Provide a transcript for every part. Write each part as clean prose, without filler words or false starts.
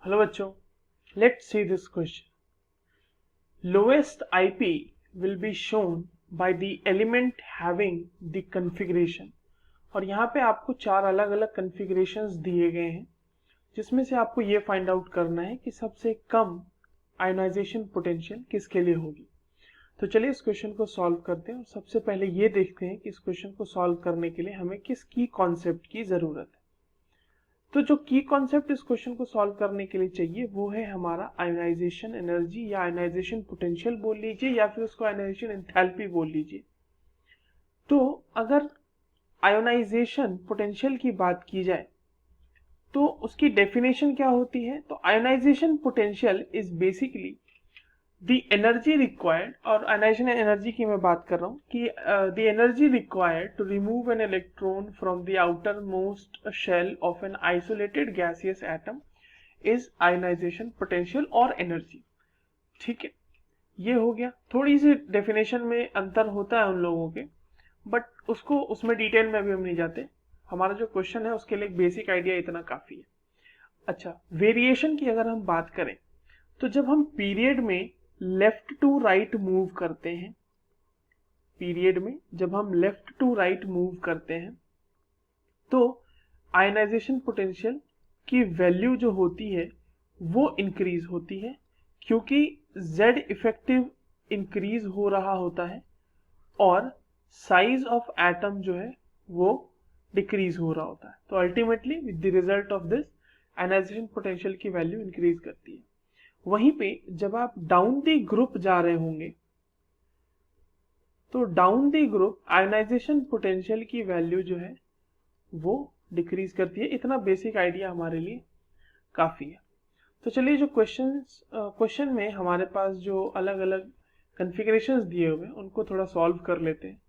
Hello बच्चों, let's see this question. Lowest IP will be shown by the element having the configuration. और यहाँ पे आपको चार अलग अलग configurations दिए गए हैं जिसमें से आपको ये फाइंड आउट करना है कि सबसे कम आयोनाइजेशन पोटेंशियल किसके लिए होगी। तो चलिए इस क्वेश्चन को सॉल्व करते हैं और सबसे पहले ये देखते हैं कि इस क्वेश्चन को सॉल्व करने के लिए हमें किस की कॉन्सेप्ट की जरूरत है। तो जो की कॉन्सेप्ट इस क्वेश्चन को सॉल्व करने के लिए चाहिए वो है हमारा आयोनाइजेशन एनर्जी या आयोनाइजेशन पोटेंशियल बोल लीजिए या फिर उसको आयोनाइजेशन एंथैल्पी बोल लीजिए। तो अगर आयोनाइजेशन पोटेंशियल की बात की जाए तो उसकी डेफिनेशन क्या होती है। तो ionization potential is basically the energy required, और आयोनाइजेशन एनर्जी की मैं बात कर रहा हूँ कि the energy required to remove an electron from the outer most shell of an isolated gaseous atom is ionization potential और एनर्जी। ठीक है, ये हो गया। थोड़ी सी डेफिनेशन में अंतर होता है उन लोगों के, बट उसमें डिटेल में अभी हम नहीं जाते। हमारा जो क्वेश्चन है उसके लिए एक बेसिक आइडिया इतना काफी है। अच्छा, वेरिएशन की अगर हम बात करें तो जब हम पीरियड में लेफ्ट टू राइट मूव करते हैं, पीरियड में जब हम लेफ्ट टू राइट मूव करते हैं तो आयोनाइजेशन पोटेंशियल की वैल्यू जो होती है वो इंक्रीज होती है क्योंकि Z इफेक्टिव इंक्रीज हो रहा होता है और साइज ऑफ एटम जो है वो डिक्रीज हो रहा होता है। तो ultimately with the result of this ionization potential की वैल्यू इंक्रीज करती है। वहीं पे जब आप डाउन द ग्रुप जा रहे होंगे तो down the group ionization potential की वैल्यू जो है वो डिक्रीज करती है। इतना बेसिक आइडिया हमारे लिए काफी है। तो चलिए जो क्वेश्चन में हमारे पास जो अलग अलग कॉन्फ़िगरेशंस दिए हुए हैं उनको थोड़ा सॉल्व कर लेते हैं।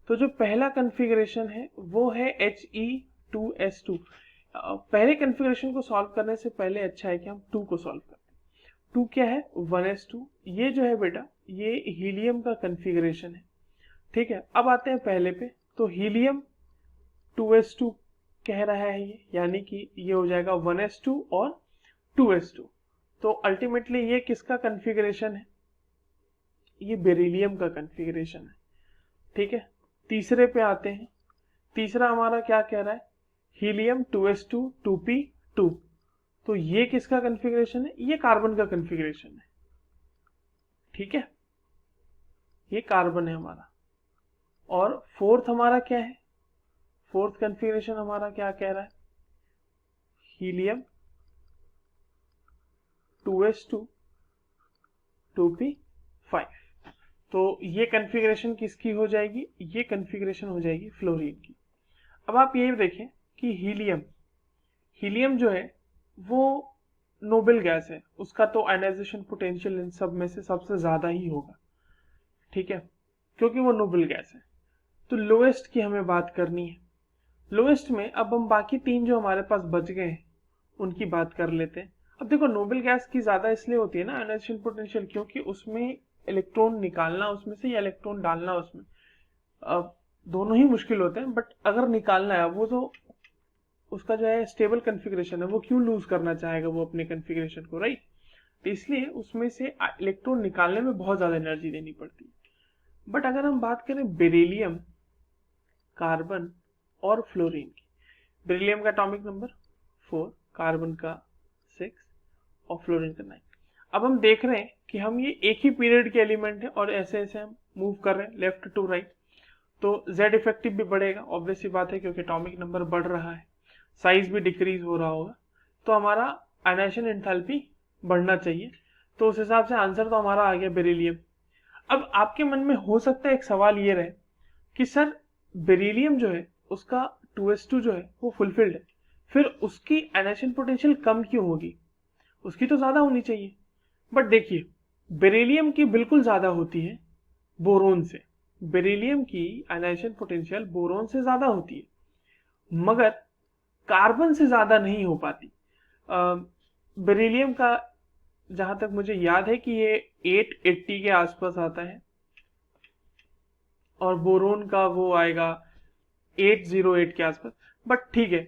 तो जो पहला कॉन्फ़िगरेशन है वो है He2S2। पहले कॉन्फ़िगरेशन को सॉल्व करने से पहले अच्छा है कि हम 2 को सॉल्व करें। 2 क्या है? 1s2। ये जो है बेटा ये हीलियम का कॉन्फ़िगरेशन है। ठीक है, अब आते हैं पहले पे। तो हीलियम 2s2 कह रहा है ये, यानी कि ये हो जाएगा 1s2 और 2s2। तो अल्टीमेटली ये किसका कॉन्फ़िगरेशन है? ये बेरिलियम का कॉन्फ़िगरेशन है। ठीक है, तीसरे पे आते हैं। तीसरा हमारा क्या कह रहा है? Helium 2s2 2p2। तो ये किसका कॉन्फ़िगरेशन है? ये कार्बन का कॉन्फ़िगरेशन है। ठीक है, ये कार्बन है हमारा। और फोर्थ हमारा क्या है? फोर्थ कॉन्फ़िगरेशन हमारा क्या कह रहा है? Helium 2s2 2p5। तो ये कॉन्फ़िगरेशन किसकी हो जाएगी? ये कॉन्फ़िगरेशन हो जाएगी फ्लोरीन की। अब आप ये देखें कि हीलियम जो है वो नोबल गैस है, उसका तो आयोनाइजेशन पोटेंशियल इन सब में से सबसे ज्यादा ही होगा। ठीक है, क्योंकि वो नोबल गैस है। तो लोएस्ट की हमें बात करनी है। लोएस्ट में अब हम बाकी 3 जो हमारे पास बच गए हैं उनकी बात कर लेते हैं। अब देखो, नोबल गैस की ज्यादा इसलिए होती है ना आयोनाइजेशन पोटेंशियल, क्योंकि उसमें इलेक्ट्रॉन निकालना उसमें से या इलेक्ट्रॉन डालना उसमें दोनों ही मुश्किल होते हैं। बट अगर निकालना है वो तो उसका जो है स्टेबल कॉन्फ़िगरेशन है, वो क्यों लूज करना चाहेगा वो अपने कॉन्फ़िगरेशन को, राइट? तो इसलिए उसमें से इलेक्ट्रॉन निकालने में बहुत ज्यादा एनर्जी देनी पड़ती है। बट अगर हम बात करें बेरिलियम, कार्बन और फ्लोरीन की, बेरिलियम का एटॉमिक नंबर 4, कार्बन का 6 और फ्लोरीन का 9। अब हम देख रहे हैं कि हम ये एक ही पीरियड के एलिमेंट है और ऐसे ऐसे हम मूव कर रहे हैं लेफ्ट टू राइट। तो Z इफेक्टिव भी बढ़ेगा, ऑब्वियस सी बात है, क्योंकि एटॉमिक नंबर बढ़ रहा है, साइज भी डिक्रीज हो रहा होगा, तो हमारा आयोनाइजेशन एंथैल्पी बढ़ना चाहिए। तो उस हिसाब से आंसर तो हमारा आ गया बेरिलियम। अब आपके मन में हो सकता है एक सवाल ये रहे कि सर बेरिलियम जो है उसका 2s2 जो है वो फुलफिल्ड है, फिर उसकी आयोनाइजेशन पोटेंशियल कम क्यों होगी? उसकी तो ज्यादा होनी चाहिए। बट देखिए, बेरिलियम की बिल्कुल ज्यादा होती है बोरोन से। बेरिलियम की आयोनाइजेशन पोटेंशियल बोरोन से ज्यादा होती है, मगर कार्बन से ज्यादा नहीं हो पाती। बेरिलियम का जहां तक मुझे याद है कि ये 880 के आसपास आता है और बोरोन का वो आएगा 808 के आसपास। बट ठीक है,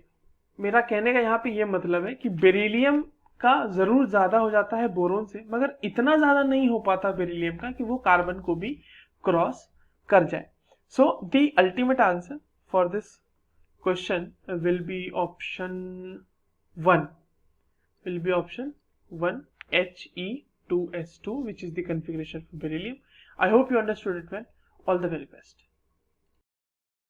मेरा कहने का यहाँ पे ये मतलब है कि बेरिलियम का जरूर ज्यादा हो जाता है बोरोन से, मगर इतना ज्यादा नहीं हो पाता बेरिलियम का कि वो कार्बन को भी क्रॉस कर जाए. So the ultimate answer for this question will be option 1, He2S2, which is the configuration for beryllium. I hope you understood it well. All the very best.